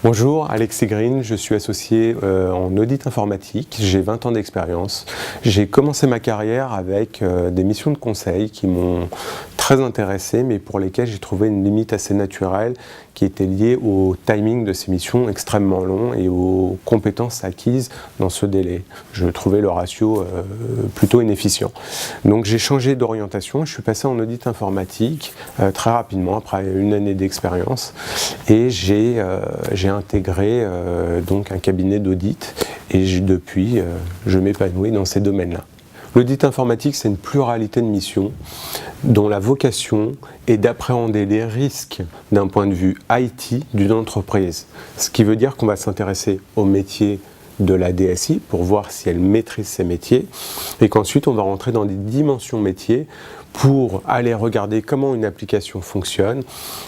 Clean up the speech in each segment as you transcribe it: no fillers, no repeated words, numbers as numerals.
Bonjour, Alexis Green, je suis associé en audit informatique, j'ai 20 ans d'expérience. J'ai commencé ma carrière avec des missions de conseil qui m'ont très intéressé, mais pour lesquelles j'ai trouvé une limite assez naturelle qui était liée au timing de ces missions extrêmement long et aux compétences acquises dans ce délai. Je trouvais le ratio plutôt inefficient. Donc j'ai changé d'orientation, je suis passé en audit informatique très rapidement après une année d'expérience et j'ai intégré donc un cabinet d'audit et depuis je m'épanouis dans ces domaines-là. L'audit informatique, c'est une pluralité de missions dont la vocation est d'appréhender les risques d'un point de vue IT d'une entreprise. Ce qui veut dire qu'on va s'intéresser au métier de la DSI pour voir si elle maîtrise ses métiers et qu'ensuite on va rentrer dans des dimensions métiers pour aller regarder comment une application fonctionne,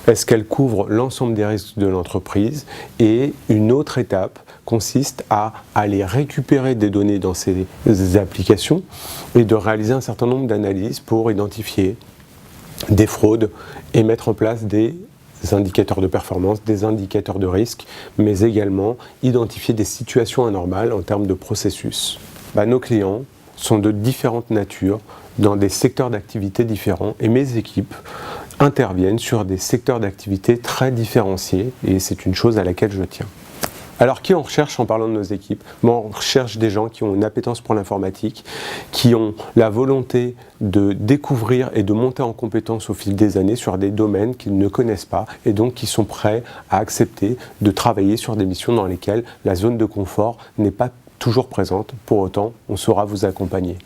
est-ce qu'elle couvre l'ensemble des risques de l'entreprise, et une autre étape consiste à aller récupérer des données dans ces applications et de réaliser un certain nombre d'analyses pour identifier des fraudes et mettre en place des indicateurs de performance, des indicateurs de risque, mais également identifier des situations anormales en termes de processus. Nos clients sont de différentes natures, dans des secteurs d'activité différents, et mes équipes interviennent sur des secteurs d'activité très différenciés, et c'est une chose à laquelle je tiens. Alors qui on recherche en parlant de nos équipes? On recherche des gens qui ont une appétence pour l'informatique, qui ont la volonté de découvrir et de monter en compétence au fil des années sur des domaines qu'ils ne connaissent pas et donc qui sont prêts à accepter de travailler sur des missions dans lesquelles la zone de confort n'est pas toujours présente. Pour autant, on saura vous accompagner.